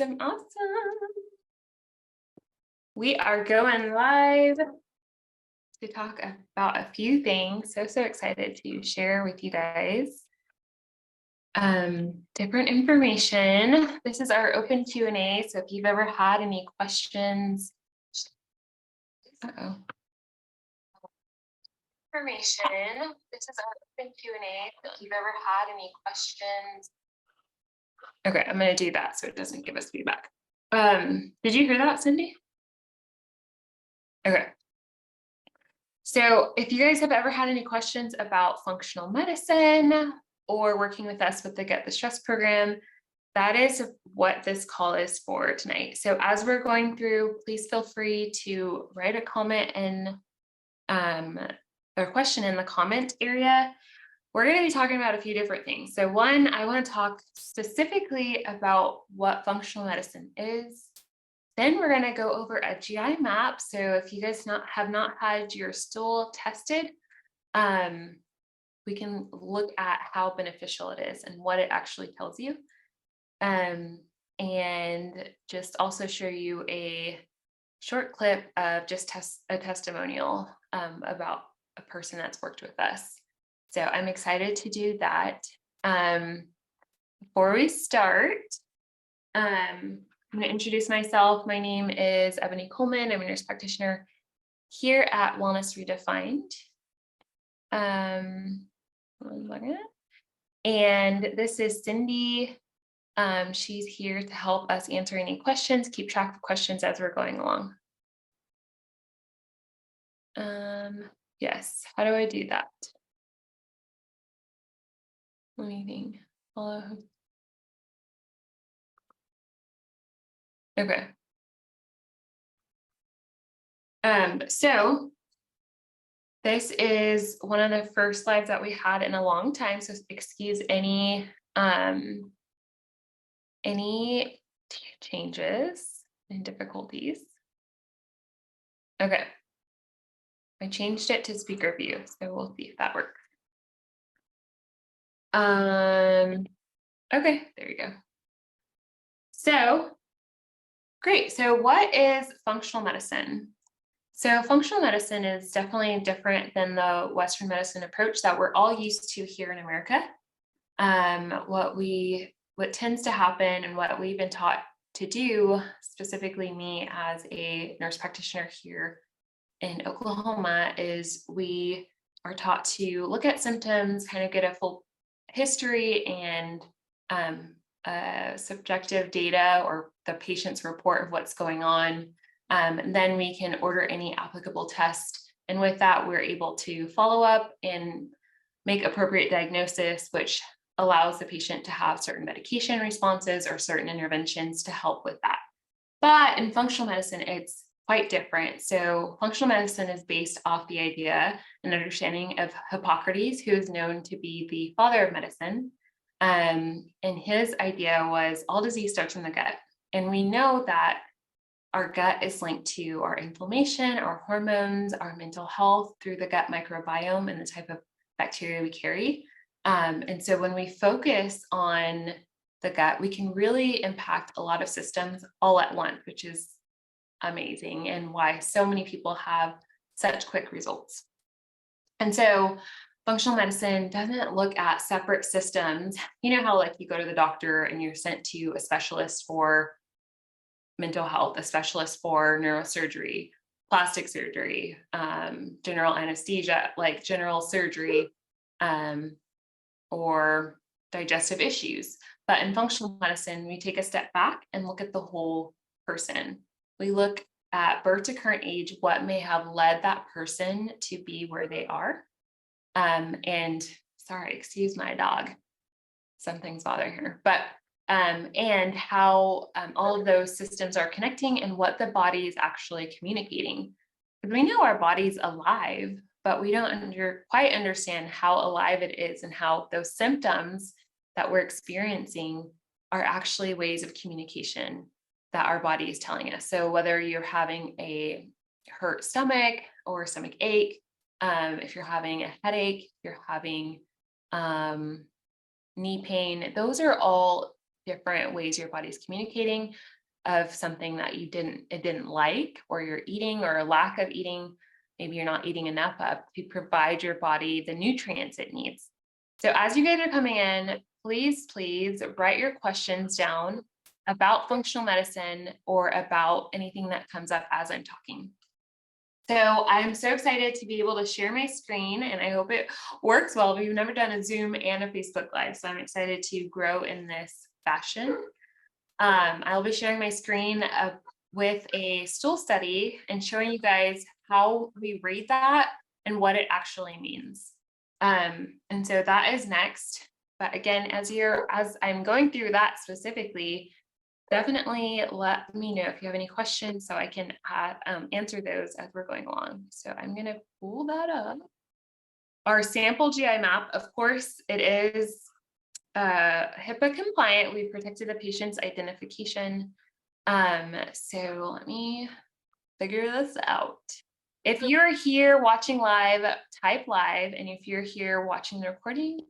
Awesome, awesome. We are going live to talk about a few things. So excited to share with you guys different information. This is our open Q&A. So if you've ever had any questions, information. This is our open Q&A. So if you've ever had any questions. Okay, I'm going to do that so it doesn't give us feedback. Did you hear that, Cindy? Okay. So if you guys have ever had any questions about functional medicine or working with us with the Get the Stress program, that is what this call is for tonight. So as we're going through, please feel free to write a comment and or question in the comment area. We're going to be talking about a few different things. So one, I want to talk specifically about what functional medicine is. Then we're going to go over a GI map. So if you guys have not had your stool tested, we can look at how beneficial it is and what it actually tells you. And just also show you a short clip of just a testimonial about a person that's worked with us. So I'm excited to do that. Before we start, I'm going to introduce myself. My name is Ebony Coleman. I'm a nurse practitioner here at Wellness Redefined. And this is Cindy. She's here to help us answer any questions, keep track of questions as we're going along. Yes, how do I do that? Let me think. Follow. Okay. So this is one of the first slides that we had in a long time. So excuse any changes and difficulties. Okay. I changed it to speaker view, so we'll see if that works. Okay, there you go. So, great. So what is functional medicine? So functional medicine is definitely different than the Western medicine approach that we're all used to here in America. What tends to happen and what we've been taught to do, specifically me as a nurse practitioner here in Oklahoma, is we are taught to look at symptoms, kind of get a full history and subjective data or the patient's report of what's going on. And then we can order any applicable test. And with that, we're able to follow up and make appropriate diagnosis, which allows the patient to have certain medication responses or certain interventions to help with that. But in functional medicine, it's quite different. So functional medicine is based off the idea and understanding of Hippocrates, who is known to be the father of medicine. And his idea was all disease starts in the gut. And we know that our gut is linked to our inflammation, our hormones, our mental health through the gut microbiome and the type of bacteria we carry. And so when we focus on the gut, we can really impact a lot of systems all at once, which is amazing and why so many people have such quick results. And so functional medicine doesn't look at separate systems. You know how like you go to the doctor and you're sent to a specialist for mental health, a specialist for neurosurgery, plastic surgery, general anesthesia, like general surgery, or digestive issues. But in functional medicine, we take a step back and look at the whole person. We look at birth to current age, what may have led that person to be where they are. And sorry, excuse my dog. Something's bothering her, but and how all of those systems are connecting and what the body is actually communicating. Because we know our body's alive, but we don't quite understand how alive it is and how those symptoms that we're experiencing are actually ways of communication that our body is telling us. So whether you're having a hurt stomach or stomach ache, if you're having a headache, if you're having knee pain, those are all different ways your body's communicating of something that it didn't like, or you're eating, or a lack of eating, maybe you're not eating enough of, to provide your body the nutrients it needs. So as you guys are coming in, please write your questions down about functional medicine or about anything that comes up as I'm talking. So I'm so excited to be able to share my screen, and I hope it works well. We've never done a Zoom and a Facebook Live, so I'm excited to grow in this fashion. I'll be sharing my screen with a stool study and showing you guys how we rate that and what it actually means. And so that is next. But again, as I'm going through that specifically, definitely let me know if you have any questions so I can answer those as we're going along. So I'm going to pull that up. Our sample GI map, of course, it is HIPAA compliant. We protected the patient's identification. So let me figure this out. If you're here watching live, type live. And if you're here watching the recording,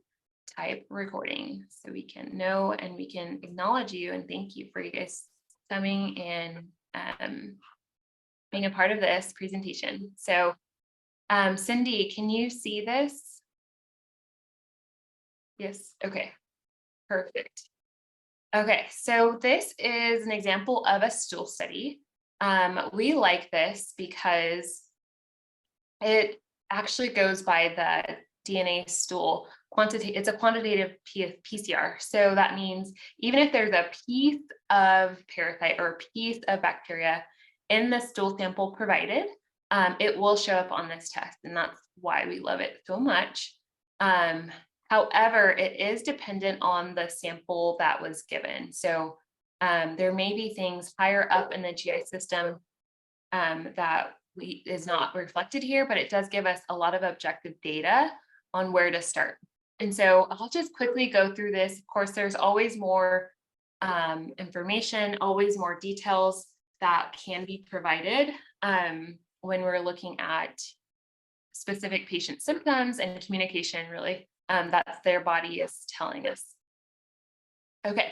type recording, so we can know and we can acknowledge you and thank you for you guys coming and being a part of this presentation. So Cindy, can you see this? Yes, okay, perfect. Okay, so this is an example of a stool study. We like this because it actually goes by the DNA stool quantity. It's a quantitative PCR. So that means even if there's a piece of parasite or a piece of bacteria in the stool sample provided, it will show up on this test. And that's why we love it so much. However, it is dependent on the sample that was given. So there may be things higher up in the GI system that is not reflected here, but it does give us a lot of objective data on where to start. And so I'll just quickly go through this. Of course, there's always more information, always more details that can be provided when we're looking at specific patient symptoms and communication, really, that their body is telling us. Okay,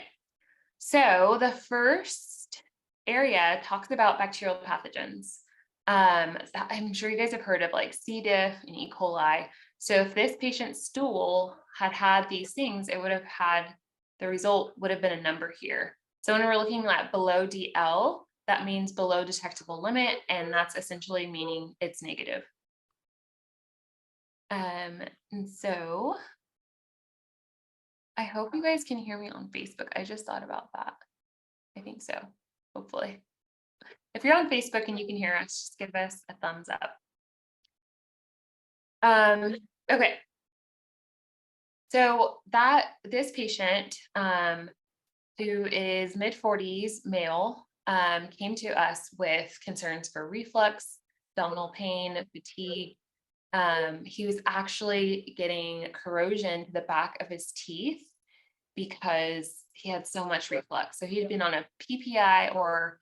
so the first area talks about bacterial pathogens. I'm sure you guys have heard of like C. diff and E. coli. So if this patient's stool had these things, it would have had, the result would have been a number here. So when we're looking at below DL, that means below detectable limit, and that's essentially meaning it's negative. And so I hope you guys can hear me on Facebook. I just thought about that. I think so, hopefully. If you're on Facebook and you can hear us, just give us a thumbs up. Okay. So this patient who is mid-40s male came to us with concerns for reflux, abdominal pain, fatigue. He was actually getting corrosion to the back of his teeth because he had so much reflux. So he had been on a PPI or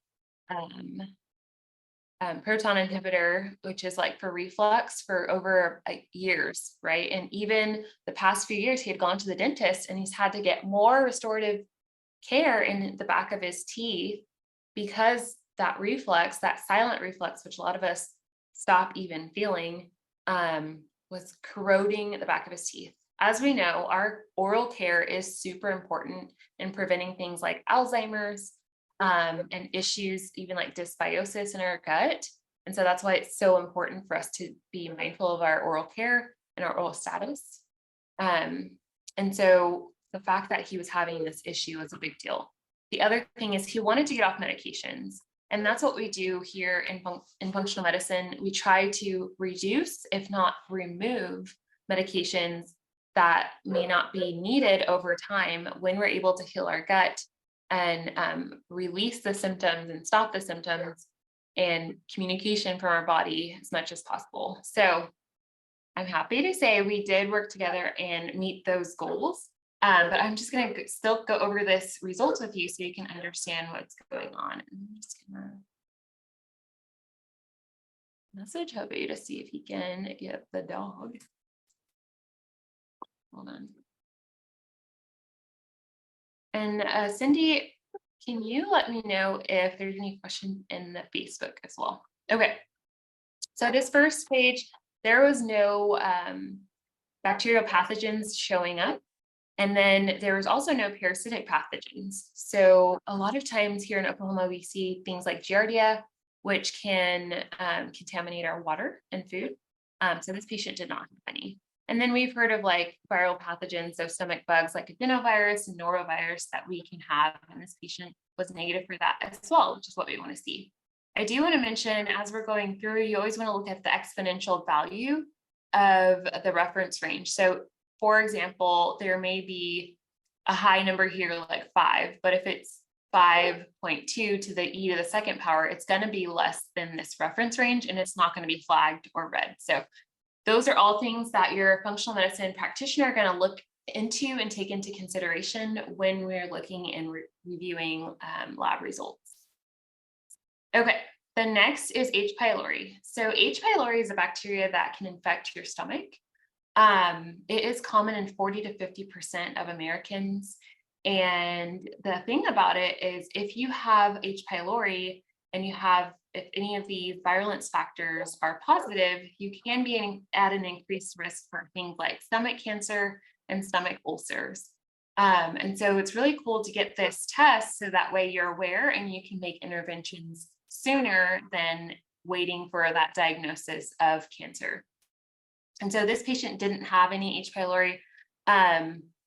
proton inhibitor, which is like for reflux, for over years, right? And even the past few years, he had gone to the dentist and he's had to get more restorative care in the back of his teeth because that reflux, that silent reflux, which a lot of us stop even feeling, was corroding the back of his teeth. As we know, our oral care is super important in preventing things like Alzheimer's, and issues even like dysbiosis in our gut. And so that's why it's so important for us to be mindful of our oral care and our oral status. And so the fact that he was having this issue was a big deal. The other thing is he wanted to get off medications. And that's what we do here in functional medicine. We try to reduce, if not remove, medications that may not be needed over time when we're able to heal our gut and release the symptoms and stop the symptoms and communication from our body as much as possible. So I'm happy to say we did work together and meet those goals. But I'm just going to still go over this results with you so you can understand what's going on. I'm just going to message Hobby to see if he can get the dog. Hold on. And Cindy, can you let me know if there's any questions in the Facebook as well? Okay, so this first page, there was no bacterial pathogens showing up. And then there was also no parasitic pathogens. So a lot of times here in Oklahoma, we see things like Giardia, which can contaminate our water and food. So this patient did not have any. And then we've heard of like viral pathogens, so stomach bugs like adenovirus and norovirus that we can have. And this patient was negative for that as well, which is what we want to see. I do want to mention, as we're going through, you always want to look at the exponential value of the reference range. So for example, there may be a high number here like 5, but if it's 5.2 to the e to the second power, it's going to be less than this reference range, and it's not going to be flagged or red. So those are all things that your functional medicine practitioner are going to look into and take into consideration when we're looking and reviewing lab results. Okay, the next is H. pylori. So H. pylori is a bacteria that can infect your stomach. It is common in 40 to 50% of Americans. And the thing about it is if you have H. pylori and if any of these virulence factors are positive, you can be at an increased risk for things like stomach cancer and stomach ulcers. And so it's really cool to get this test so that way you're aware and you can make interventions sooner than waiting for that diagnosis of cancer. And so this patient didn't have any H. pylori.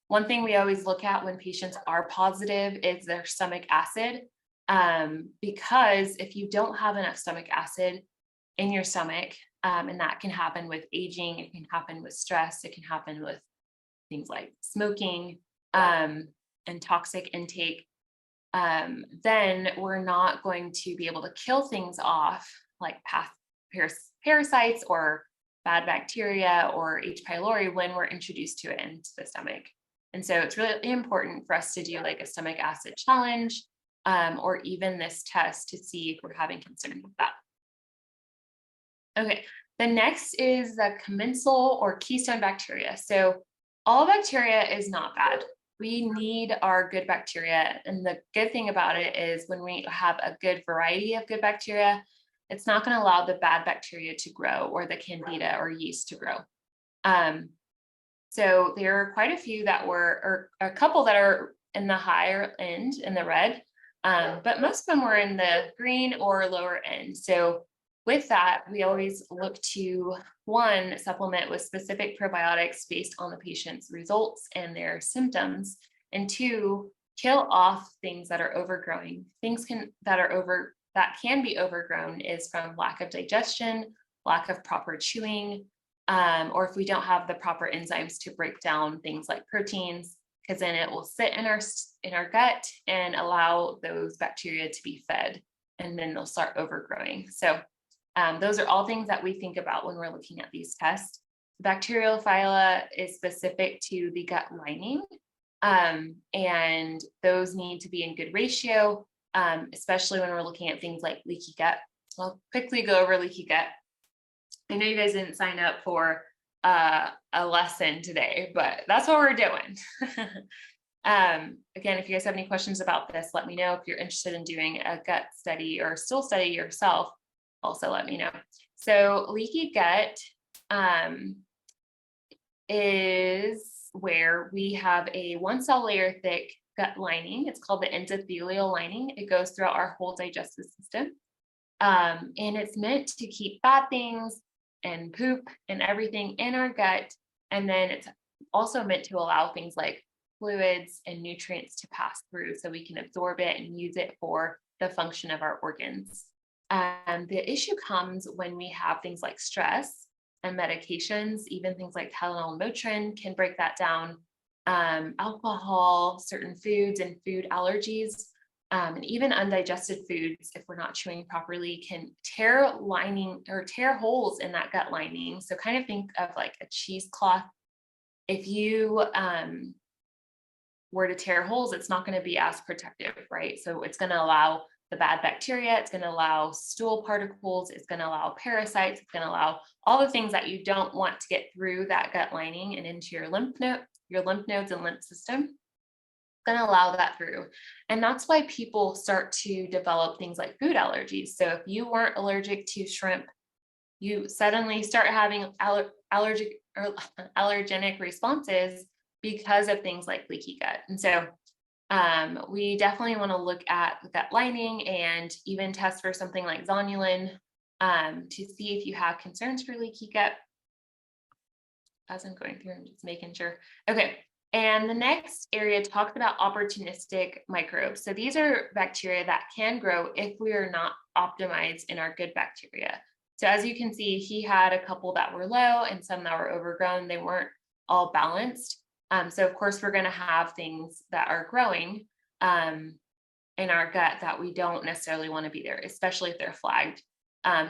One thing we always look at when patients are positive is their stomach acid, because if you don't have enough stomach acid in your stomach, and that can happen with aging, it can happen with stress, it can happen with things like smoking and toxic intake, then we're not going to be able to kill things off like parasites or bad bacteria or H. pylori when we're introduced to it into the stomach. And so it's really important for us to do like a stomach acid challenge, or even this test to see if we're having concern with that. Okay, the next is the commensal or keystone bacteria. So all bacteria is not bad. We need our good bacteria. And the good thing about it is when we have a good variety of good bacteria, it's not going to allow the bad bacteria to grow or the candida or yeast to grow. So there are quite a few that or a couple that are in the higher end in the red, but most of them were in the green or lower end. So with that, we always look to, one, supplement with specific probiotics based on the patient's results and their symptoms, and two, kill off things that are overgrowing. Things that can be overgrown is from lack of digestion, lack of proper chewing, or if we don't have the proper enzymes to break down things like proteins, because then it will sit in our gut and allow those bacteria to be fed, and then they'll start overgrowing. So those are all things that we think about when we're looking at these tests. Bacterial phyla is specific to the gut lining, and those need to be in good ratio, especially when we're looking at things like leaky gut. I'll quickly go over leaky gut. I know you guys didn't sign up for a lesson today, but that's what we're doing. Again, if you guys have any questions about this, let me know. If you're interested in doing a gut study or stool study yourself, also let me know. So leaky gut is where we have a 1 cell layer thick gut lining. It's called the endothelial lining. It goes throughout our whole digestive system. And it's meant to keep bad things and poop and everything in our gut. And then it's also meant to allow things like fluids and nutrients to pass through so we can absorb it and use it for the function of our organs. The issue comes when we have things like stress and medications, even things like Tylenol and Motrin can break that down. Alcohol, certain foods and food allergies, and even undigested foods, if we're not chewing properly, can tear holes in that gut lining. So kind of think of like a cheesecloth. If you were to tear holes, it's not going to be as protective, right? So it's going to allow the bad bacteria, it's going to allow stool particles, it's going to allow parasites, it's going to allow all the things that you don't want to get through that gut lining and into your lymph nodes and lymph system. going to allow that through. And that's why people start to develop things like food allergies. So if you weren't allergic to shrimp, you suddenly start having allergic or allergenic responses because of things like leaky gut. And so we definitely want to look at gut lining and even test for something like zonulin to see if you have concerns for leaky gut. As I'm going through, I'm just making sure. Okay. And the next area talks about opportunistic microbes. So these are bacteria that can grow if we are not optimized in our good bacteria. So as you can see, he had a couple that were low and some that were overgrown. They weren't all balanced. So of course, we're going to have things that are growing in our gut that we don't necessarily want to be there, especially if they're flagged.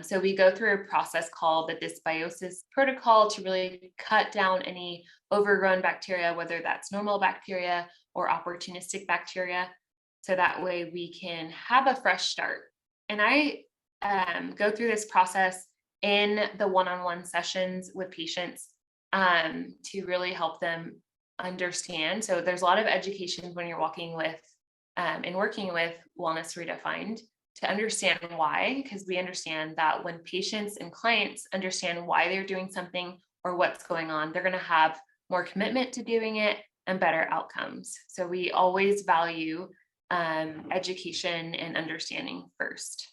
So we go through a process called the dysbiosis protocol to really cut down any overgrown bacteria, whether that's normal bacteria or opportunistic bacteria. So that way we can have a fresh start. And I go through this process in the one-on-one sessions with patients to really help them understand. So there's a lot of education when you're walking with and working with Wellness Redefined to understand why, because we understand that when patients and clients understand why they're doing something or what's going on, they're going to have more commitment to doing it and better outcomes. So we always value education and understanding first.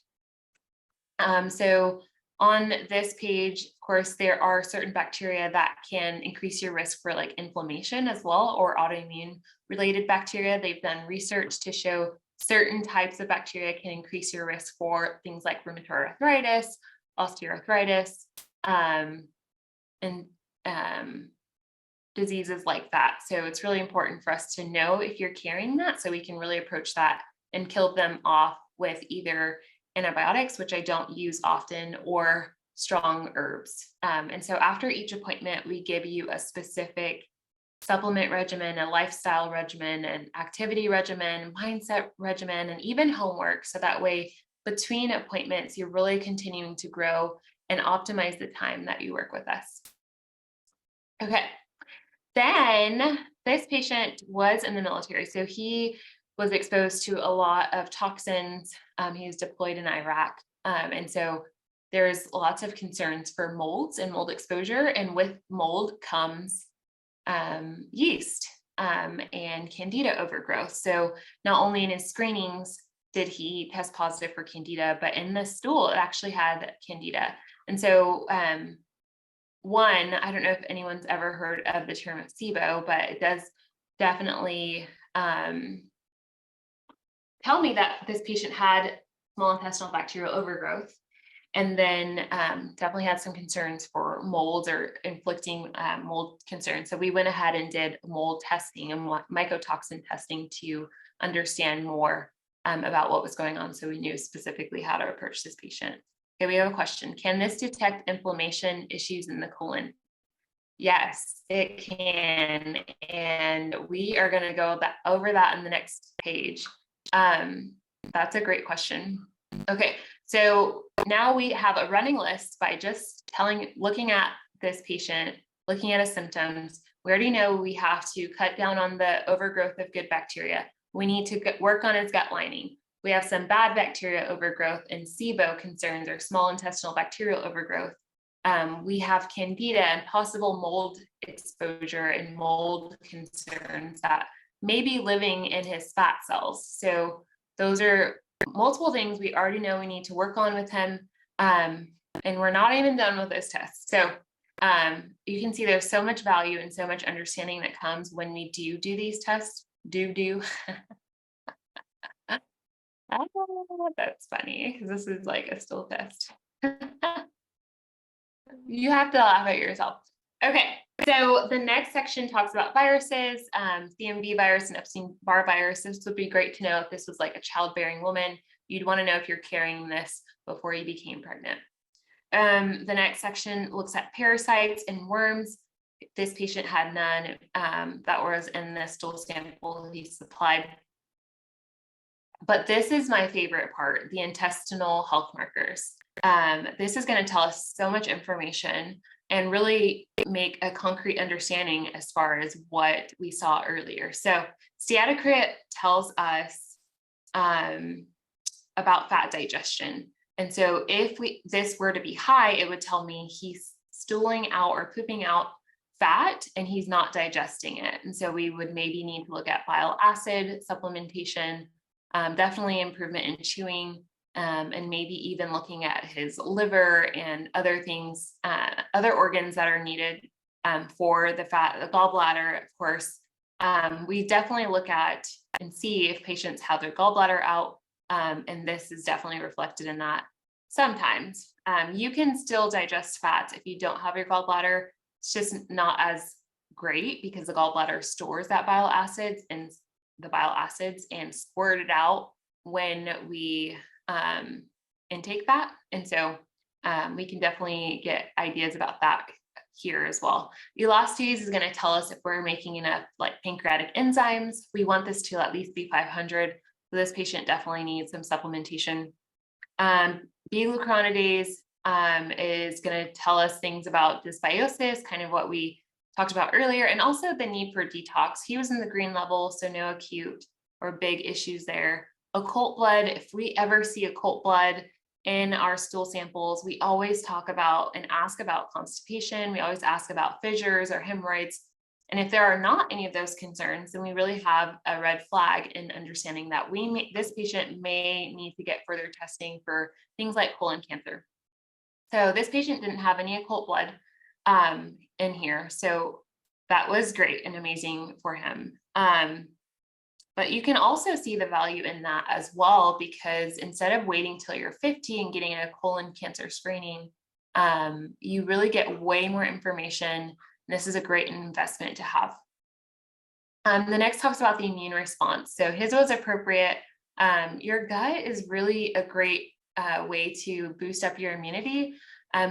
So on this page, of course, there are certain bacteria that can increase your risk for like inflammation as well, or autoimmune related bacteria. They've done research to show certain types of bacteria can increase your risk for things like rheumatoid arthritis, osteoarthritis, and diseases like that. So it's really important for us to know if you're carrying that so we can really approach that and kill them off with either antibiotics, which I don't use often, or strong herbs. And so after each appointment, we give you a specific supplement regimen, a lifestyle regimen, an activity regimen, mindset regimen, and even homework. So that way, between appointments, you're really continuing to grow and optimize the time that you work with us. Okay. Then this patient was in the military. So he was exposed to a lot of toxins. He was deployed in Iraq. And so there's lots of concerns for molds and mold exposure. And with mold comes yeast and candida overgrowth. So not only in his screenings did he test positive for candida, but in the stool, it actually had candida. And so one, I don't know if anyone's ever heard of the term of SIBO, but it does definitely tell me that this patient had small intestinal bacterial overgrowth, and then definitely had some concerns for molds or inflicting mold concerns. So we went ahead and did mold testing and mycotoxin testing to understand more about what was going on, so we knew specifically how to approach this patient. Okay, we have a question. Can this detect inflammation issues in the colon? Yes, it can. And we are going to go over that in the next page. That's a great question. Okay, so now we have a running list by just looking at this patient, looking at his symptoms. We already know we have to cut down on the overgrowth of good bacteria. We need to work on his gut lining. We have some bad bacteria overgrowth and SIBO concerns, or small intestinal bacterial overgrowth. We have candida and possible mold exposure and mold concerns that may be living in his fat cells. So those are multiple things we already know we need to work on with him. And we're not even done with this test. So you can see there's so much value and so much understanding that comes when we do these tests. Oh, that's funny, because this is like a stool test. You have to laugh at yourself. Okay, so the next section talks about viruses, CMV virus and Epstein-Barr virus. This would be great to know if this was like a childbearing woman. You'd want to know if you're carrying this before you became pregnant. The next section looks at parasites and worms. This patient had none that was in the stool sample he supplied. But this is my favorite part, the intestinal health markers. This is going to tell us so much information and really make a concrete understanding as far as what we saw earlier. So steatocrit tells us about fat digestion. And so if this were to be high, it would tell me he's stooling out or pooping out fat and he's not digesting it. And so we would maybe need to look at bile acid supplementation, definitely improvement in chewing, and maybe even looking at his liver and other things, other organs that are needed for the gallbladder, of course. We definitely look at and see if patients have their gallbladder out, and this is definitely reflected in that. Sometimes you can still digest fats if you don't have your gallbladder. It's just not as great because the gallbladder stores that bile acids and squirt it out when we intake fat. And so we can definitely get ideas about that here as well. Elastase is going to tell us if we're making enough like pancreatic enzymes. We want this to at least be 500. So this patient definitely needs some supplementation. B-glucuronidase is going to tell us things about dysbiosis, kind of what we talked about earlier, and also the need for detox. He was in the green level, so no acute or big issues there. Occult blood, if we ever see occult blood in our stool samples, we always talk about and ask about constipation. We always ask about fissures or hemorrhoids. And if there are not any of those concerns, then we really have a red flag in understanding that this patient may need to get further testing for things like colon cancer. So this patient didn't have any occult blood in here. So that was great and amazing for him. But you can also see the value in that as well, because instead of waiting till you're 50 and getting a colon cancer screening, you really get way more information. This is a great investment to have. The next talks about the immune response. So his was appropriate. Your gut is really a great way to boost up your immunity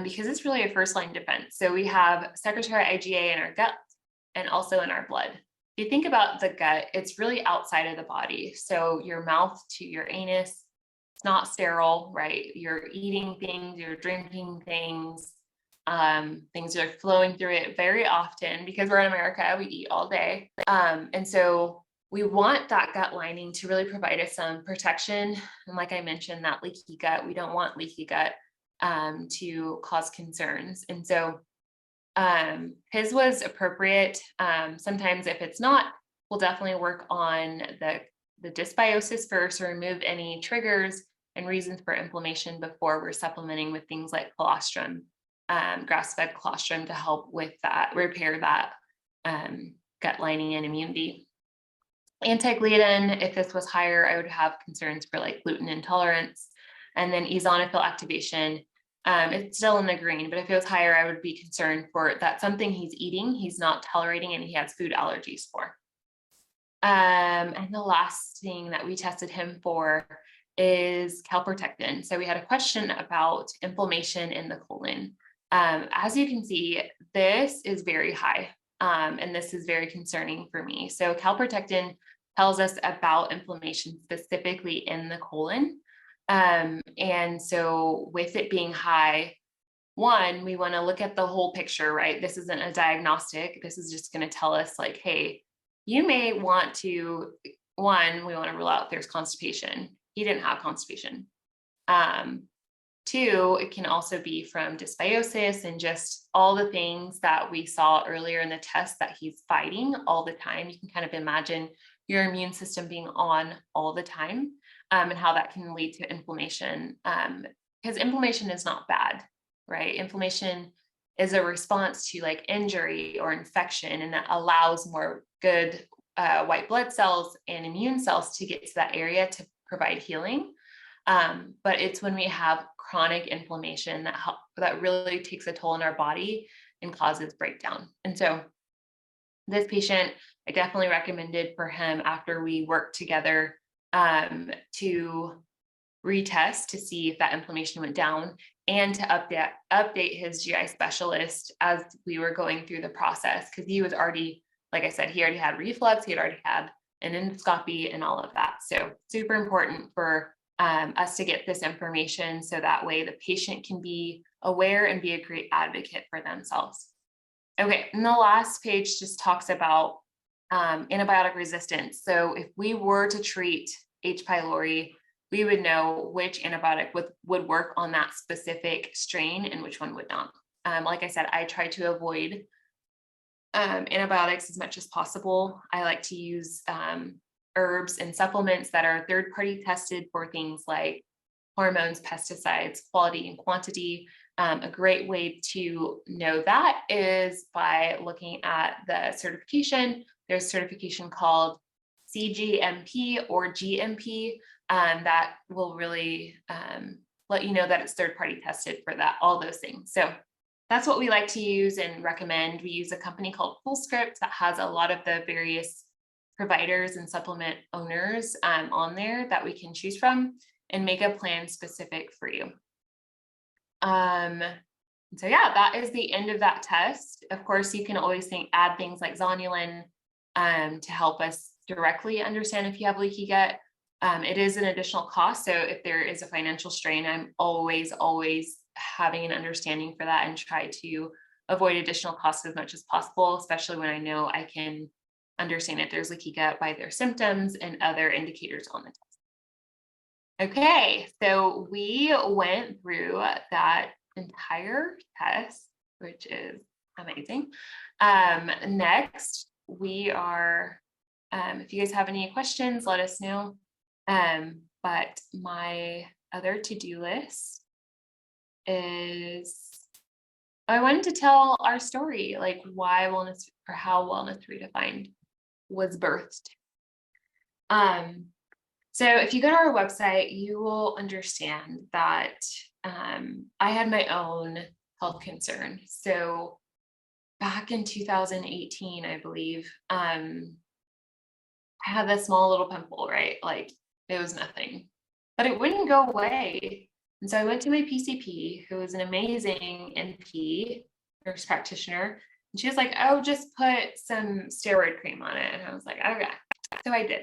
because it's really a first line defense. So we have secretory IgA in our gut and also in our blood. If you think about the gut, it's really outside of the body. So your mouth to your anus, it's not sterile, right? You're eating things, you're drinking things, things are flowing through it very often because we're in America, we eat all day. And so we want that gut lining to really provide us some protection. And like I mentioned, that leaky gut, we don't want leaky gut to cause concerns. And so his was appropriate. Sometimes if it's not, we'll definitely work on the dysbiosis first, or remove any triggers and reasons for inflammation before we're supplementing with things like colostrum, grass-fed colostrum to help with that, repair that gut lining and immunity. Anti-gliadin, if this was higher, I would have concerns for like gluten intolerance. And then eosinophil activation, it's still in the green, but if it was higher, I would be concerned for that something he's eating, he's not tolerating, and he has food allergies for. And the last thing that we tested him for is calprotectin. So we had a question about inflammation in the colon. As you can see, this is very high, and this is very concerning for me. So calprotectin tells us about inflammation specifically in the colon. And so with it being high, one, we want to look at the whole picture, right? This isn't a diagnostic. This is just going to tell us like, hey, you may want to, we want to rule out if there's constipation. He didn't have constipation. Two, it can also be from dysbiosis and just all the things that we saw earlier in the test that he's fighting all the time. You can kind of imagine your immune system being on all the time. And how that can lead to inflammation, because inflammation is not bad, right? Inflammation is a response to like injury or infection, and that allows more good white blood cells and immune cells to get to that area to provide healing. But it's when we have chronic inflammation that really takes a toll on our body and causes breakdown. And so this patient, I definitely recommended for him after we worked together to retest to see if that inflammation went down, and to update his GI specialist as we were going through the process, because he was already, like I said, he already had reflux, he had already had an endoscopy and all of that. So super important for us to get this information so that way the patient can be aware and be a great advocate for themselves. Okay, and the last page just talks about antibiotic resistance. So if we were to treat H. pylori, we would know which antibiotic would work on that specific strain and which one would not. Like I said, I try to avoid antibiotics as much as possible. I like to use herbs and supplements that are third-party tested for things like hormones, pesticides, quality and quantity. A great way to know that is by looking at the certification. There's a certification called CGMP or GMP that will really let you know that it's third-party tested for that, all those things. So that's what we like to use and recommend. We use a company called FullScript that has a lot of the various providers and supplement owners on there that we can choose from and make a plan specific for you. So yeah, that is the end of that test. Of course, you can always add things like zonulin to help us directly understand if you have leaky gut. It is an additional cost. So if there is a financial strain, I'm always having an understanding for that and try to avoid additional costs as much as possible, especially when I know I can understand if there's leaky gut by their symptoms and other indicators on the test. Okay, so we went through that entire test, which is amazing. Next, we are, if you guys have any questions, let us know. But my other to-do list is, I wanted to tell our story, like why wellness or how Wellness Redefined was birthed. So if you go to our website, you will understand that I had my own health concern. So back in 2018, I believe, I had this small little pimple, right? Like it was nothing, but it wouldn't go away. And so I went to my PCP, who is an amazing NP, nurse practitioner. And she was like, oh, just put some steroid cream on it. And I was like, okay. So I did.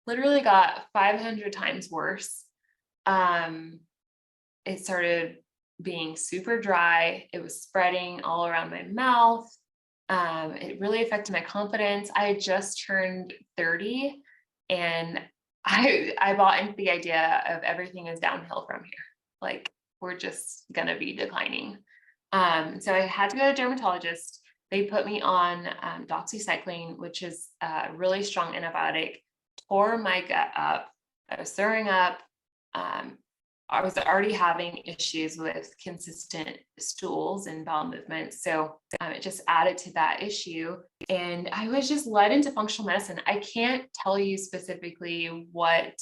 Literally got 500 times worse. It started being super dry. It was spreading all around my mouth. It really affected my confidence. I had just turned 30 and I bought into the idea of everything is downhill from here. Like we're just gonna be declining. So I had to go to a dermatologist. They put me on doxycycline, which is a really strong antibiotic, tore my gut up. I was throwing up. I was already having issues with consistent stools and bowel movements. So it just added to that issue. And I was just led into functional medicine. I can't tell you specifically what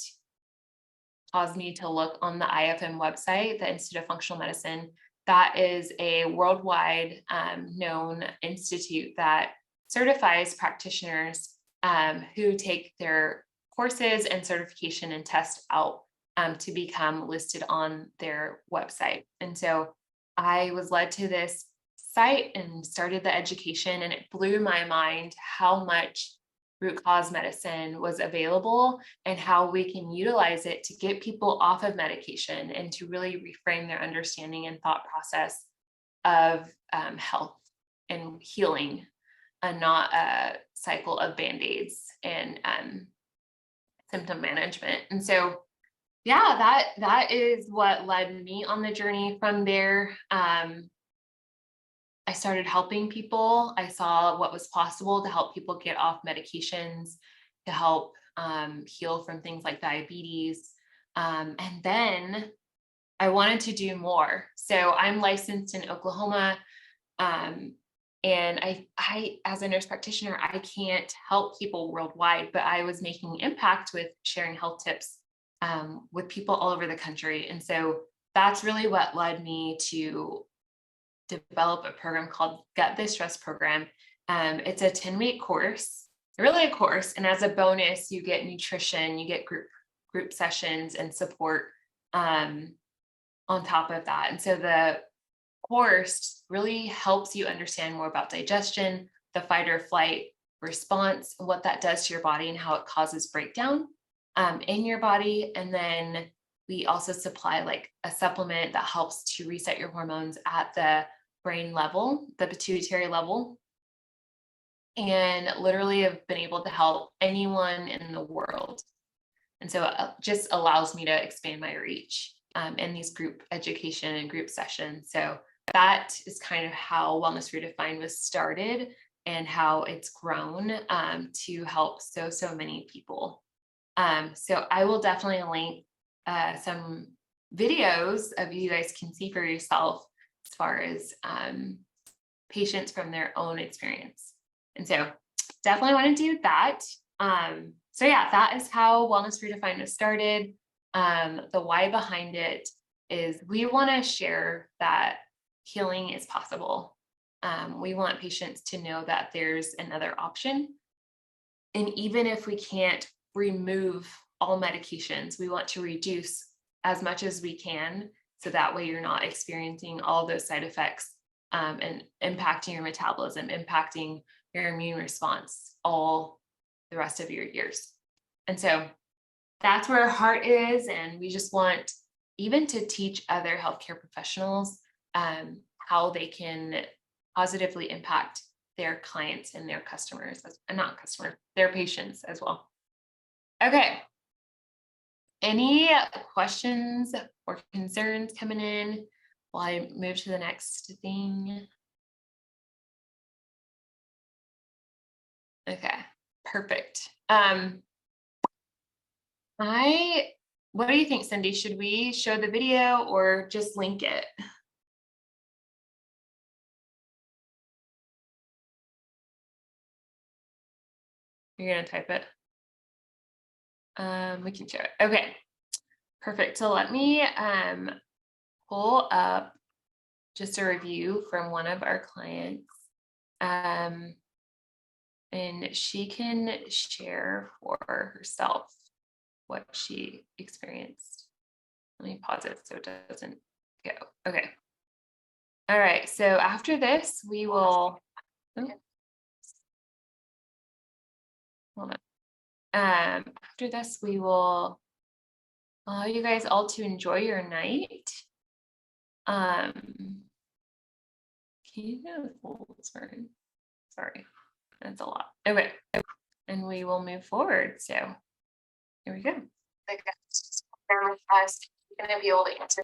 caused me to look on the IFM website, the Institute of Functional Medicine. That is a worldwide known institute that certifies practitioners who take their courses and certification and test out to become listed on their website. And so I was led to this site and started the education, and it blew my mind how much root cause medicine was available and how we can utilize it to get people off of medication and to really reframe their understanding and thought process of health and healing, and not a cycle of Band-Aids and symptom management. And so yeah, that is what led me on the journey. From there, I started helping people. I saw what was possible to help people get off medications, to help heal from things like diabetes. And then I wanted to do more. So I'm licensed in Oklahoma. And I, as a nurse practitioner, I can't help people worldwide, but I was making impact with sharing health tips with people all over the country. And so that's really what led me to develop a program called Gut This Trust Program. It's a 10-week course, really a course. And as a bonus, you get nutrition, you get group sessions and support on top of that. And so the course really helps you understand more about digestion, the fight or flight response, what that does to your body and how it causes breakdown. in your body. And then we also supply like a supplement that helps to reset your hormones at the brain level, the pituitary level. And literally have been able to help anyone in the world. And so it just allows me to expand my reach in these group education and group sessions. So that is kind of how Wellness Redefined was started and how it's grown to help so many people. So I will definitely link some videos of you guys can see for yourself as far as patients from their own experience. And so definitely want to do that. So yeah, that is how Wellness Redefined was started. The why behind it is we want to share that healing is possible. We want patients to know that there's another option. And even if we can't remove all medications, we want to reduce as much as we can. So that way you're not experiencing all those side effects and impacting your metabolism, impacting your immune response all the rest of your years. And so that's where our heart is. And we just want even to teach other healthcare professionals how they can positively impact their clients and their customers, not customers, their patients as well. Okay. Any questions or concerns coming in while I move to the next thing? Okay, perfect. What do you think, Cindy? Should we show the video or just link it? You're gonna type it. We can show it. Okay, perfect. So let me pull up just a review from one of our clients. And she can share for herself what she experienced. Let me pause it so it doesn't go. Okay. All right. So after this, we will. Hold on. After this, we will allow you guys all to enjoy your night. Can you go full screen? Sorry, that's a lot. Okay, and we will move forward. So here we go. You're going to be able to answer.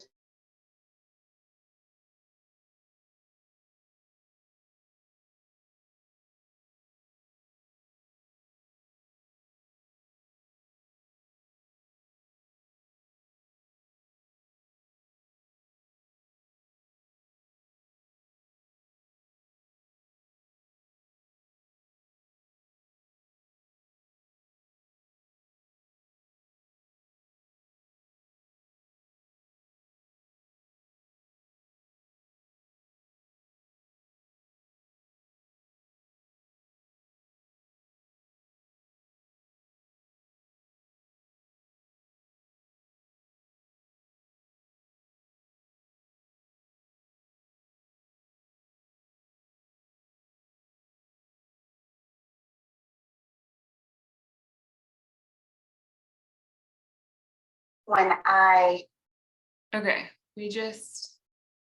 Okay, we just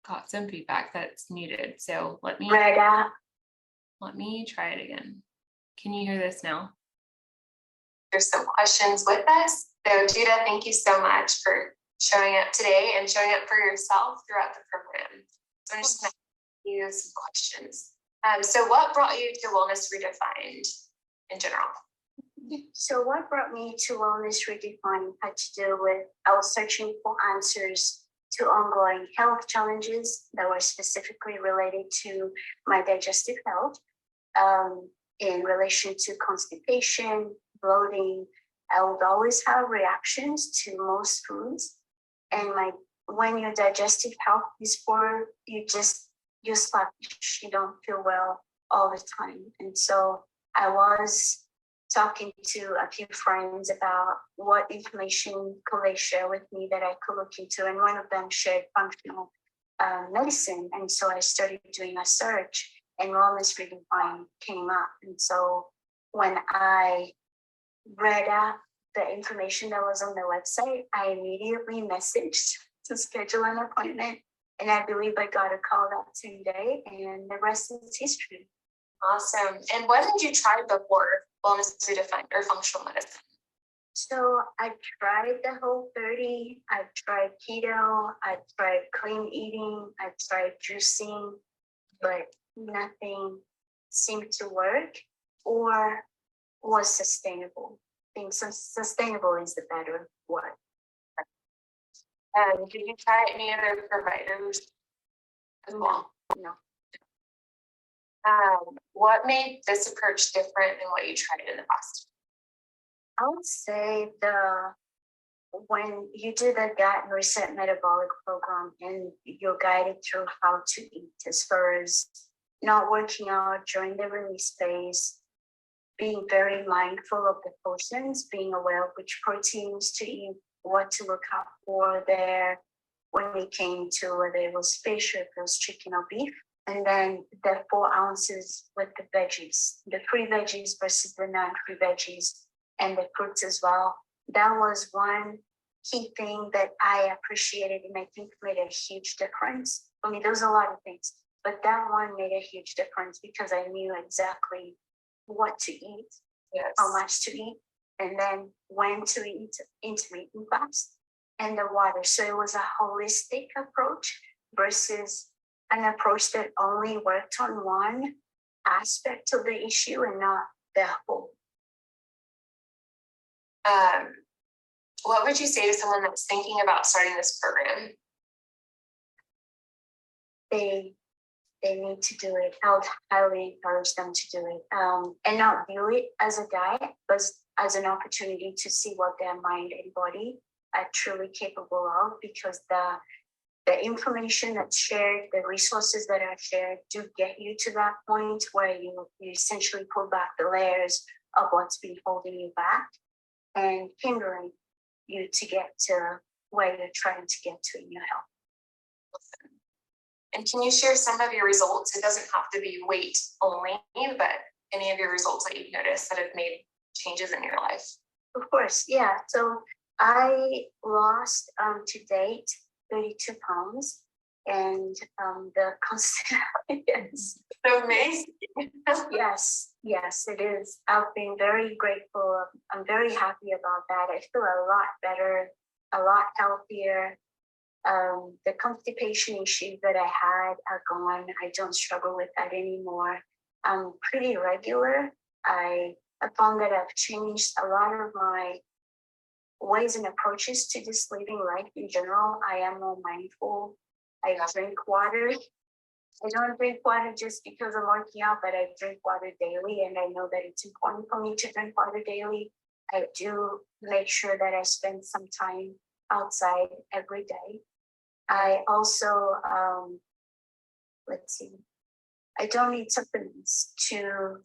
got some feedback that's muted. So let me try it again. Can you hear this now? There's some questions with us. So Judah, thank you so much for showing up today and showing up for yourself throughout the program. So I'm just going to ask you some questions. So what brought you to Wellness Redefined in general? So what brought me to Wellness Redefined had to do with I was searching for answers to ongoing health challenges that were specifically related to my digestive health in relation to constipation, bloating. I would always have reactions to most foods. And when your digestive health is poor, you're sluggish, you don't feel well all the time. And so I was talking to a few friends about what information could they share with me that I could look into. And one of them shared functional medicine. And so I started doing a search and Wellness Redefined came up. And so when I read up the information that was on the website, I immediately messaged to schedule an appointment. And I believe I got a call that same day, and the rest is history. Awesome. And what had you tried before wellness redefined or functional medicine? So I tried the Whole30, I tried keto, I tried clean eating, I tried juicing, but nothing seemed to work or was sustainable. I think sustainable is the better word. Did you try any other providers as well? No. What made this approach different than what you tried in the past? I would say when you do the gut and reset metabolic program and you're guided through how to eat, as far as not working out during the release phase, being very mindful of the portions, being aware of which proteins to eat, what to look out for there when it came to whether it was fish or if it was chicken or beef. And then the 4 ounces with the veggies, the free veggies versus the non-free veggies, and the fruits as well. That was one key thing that I appreciated and I think made a huge difference. I mean, there was a lot of things, but that one made a huge difference because I knew exactly what to eat, Yes. how much to eat, and then when to eat intermittent fast, and the water. So it was a holistic approach versus an approach that only worked on one aspect of the issue and not the whole. What would you say to someone that's thinking about starting this program? They need to do it. I would highly encourage them to do it, and not view it as a diet, but as an opportunity to see what their mind and body are truly capable of, because the information that's shared, the resources that are shared do get you to that point where you essentially pull back the layers of what's been holding you back and hindering you to get to where you're trying to get to in your health. And can you share some of your results? It doesn't have to be weight only, but any of your results that you've noticed that have made changes in your life? Of course, yeah. So I lost to date 32 pounds, and the constant, yes. So amazing. yes, it is. I've been very grateful. I'm very happy about that. I feel a lot better, a lot healthier. The constipation issues that I had are gone. I don't struggle with that anymore. I'm pretty regular. I found that I've changed a lot of my ways and approaches to just living life in general. I am more mindful. I drink water. I don't drink water just because I'm working out, but I drink water daily, and I know that it's important for me to drink water daily. I do make sure that I spend some time outside every day. I also, let's see, I don't need supplements to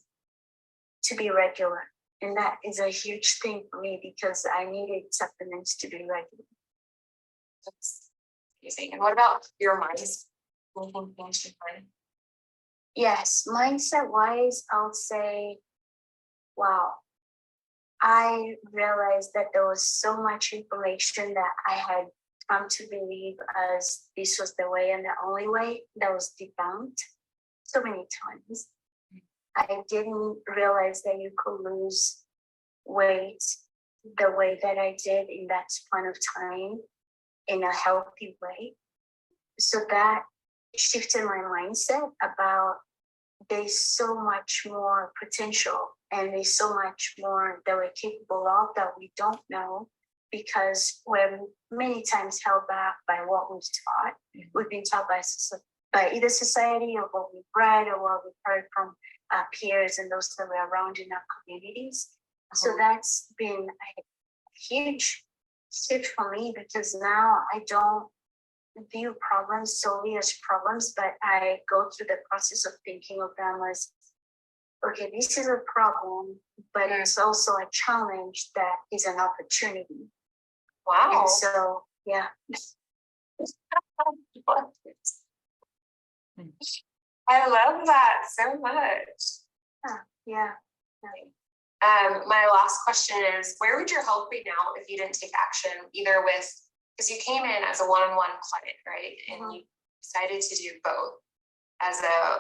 be regular. And that is a huge thing for me because I needed supplements to be regular. That's amazing. And what about your mindset? Anything changed your mind? Yes, mindset wise, I would say, wow, I realized that there was so much information that I had come to believe as this was the way and the only way that was debunked so many times. I didn't realize that you could lose weight the way that I did in that span of time in a healthy way. So that shifted my mindset about there's so much more potential and there's so much more that we're capable of that we don't know because we're many times held back by what we've taught. We've been taught by either society or what we've read or what we've heard from peers and those that were around in our communities. So that's been a huge shift for me because now I don't view problems solely as problems, but I go through the process of thinking of them as, okay, this is a problem, but it's also a challenge that is an opportunity. Wow. And so, yeah. I love that so much. Yeah. My last question is, where would your health be now if you didn't take action, either with, because you came in as a one-on-one client, right? And you decided to do both as a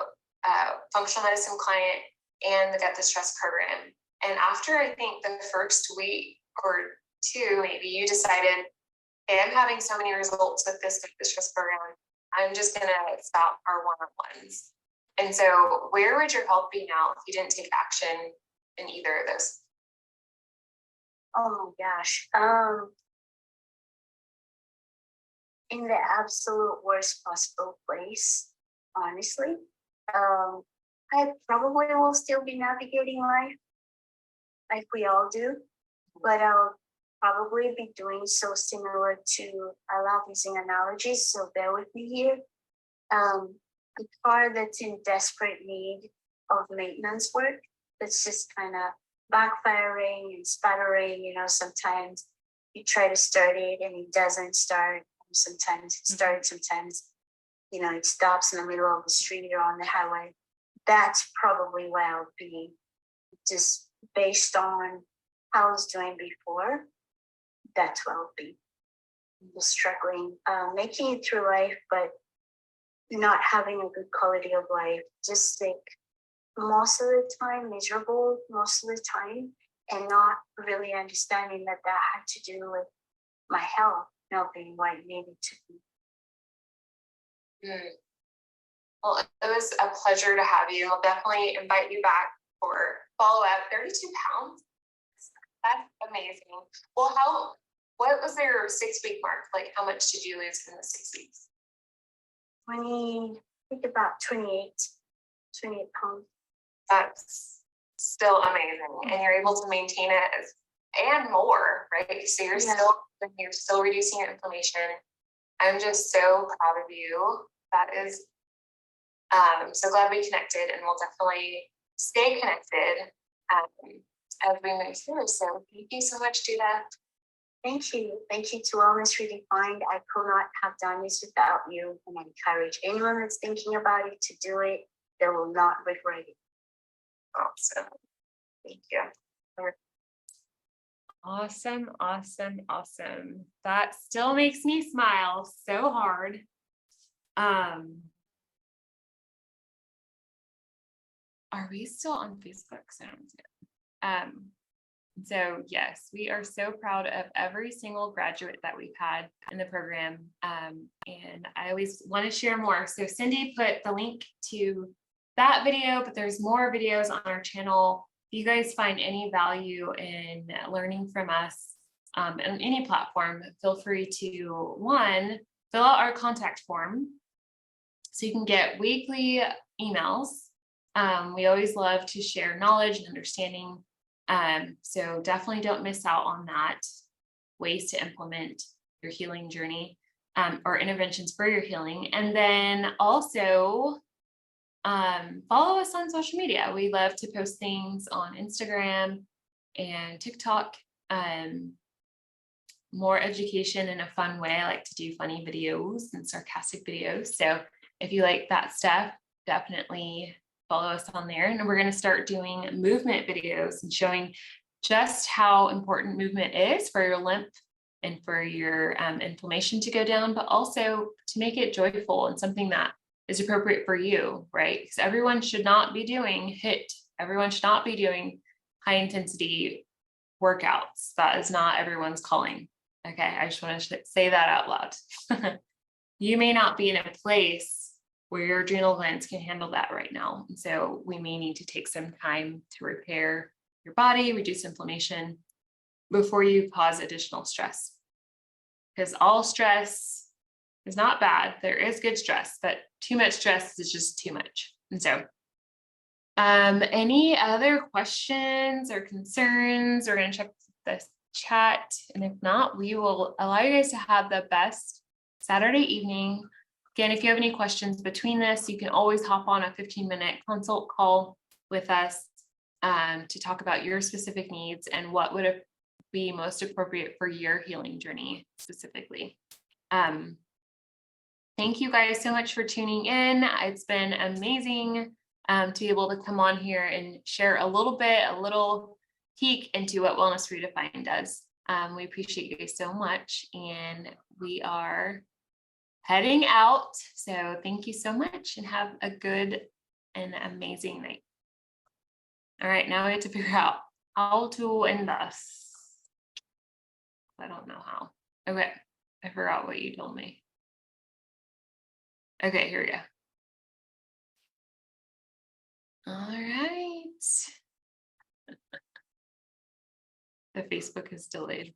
functional medicine client and the Get the Stress program. And after, I think, the first week or two, maybe you decided, hey, I'm having so many results with this Get the Stress program, I'm just going to stop our one-on-ones. And so where would your health be now if you didn't take action in either of those? Oh my gosh. In the absolute worst possible place, honestly. I probably will still be navigating life like we all do, but I'll probably be doing so similar to, I love using analogies, so bear with me here. A car that's in desperate need of maintenance work, that's just kind of backfiring and sputtering. Sometimes you try to start it and it doesn't start. Sometimes it starts, sometimes it stops in the middle of the street or on the highway. That's probably where I'll be, just based on how I was doing before. That's where I'll be, just struggling, making it through life, but not having a good quality of life, just like most of the time miserable, most of the time, and not really understanding that had to do with my health not being what it needed to be. Well, it was a pleasure to have you. I'll definitely invite you back for follow-up. 32 pounds? That's amazing. Well, what was their 6-week mark? Like, how much did you lose in the 6 weeks? I think about 28 pounds. That's still amazing. And you're able to maintain it and more, right? So you're still reducing your inflammation. I'm just so proud of you. That is, I'm so glad we connected, and we'll definitely stay connected as we move through. So thank you so much, Judah. Thank you. Thank you to Wellness Redefined. I could not have done this without you, and I encourage anyone that's thinking about it to do it. They will not regret it. Awesome. Thank you. Awesome, awesome, awesome. That still makes me smile so hard. Are we still on Facebook? Sounds good. So yes, we are so proud of every single graduate that we've had in the program. And I always want to share more. So Cindy put the link to that video, but there's more videos on our channel. If you guys find any value in learning from us on any platform, feel free to fill out our contact form so you can get weekly emails. We always love to share knowledge and understanding. So definitely don't miss out on that. Ways to implement your healing journey or interventions for your healing. And then also follow us on social media. We love to post things on Instagram and TikTok. More education in a fun way. I like to do funny videos and sarcastic videos. So if you like that stuff, definitely follow us on there. And we're going to start doing movement videos and showing just how important movement is for your lymph and for your inflammation to go down, but also to make it joyful and something that is appropriate for you, right? Because everyone should not be doing HIIT. Everyone should not be doing high intensity workouts. That is not everyone's calling. Okay, I just want to say that out loud. You may not be in a place where your adrenal glands can handle that right now. And so we may need to take some time to repair your body, reduce inflammation before you cause additional stress. Because all stress is not bad. There is good stress, but too much stress is just too much. And so any other questions or concerns? We're going to check this chat. And if not, we will allow you guys to have the best Saturday evening. Again, if you have any questions between this, you can always hop on a 15-minute consult call with us to talk about your specific needs and what would be most appropriate for your healing journey specifically. Thank you guys so much for tuning in. It's been amazing to be able to come on here and share a little peek into what Wellness Redefined does. We appreciate you guys so much, and we are heading out. So thank you so much and have a good and amazing night. All right, now we have to figure out how to end this. I don't know how. Okay, I forgot what you told me. Okay, here we go. All right. The Facebook is delayed.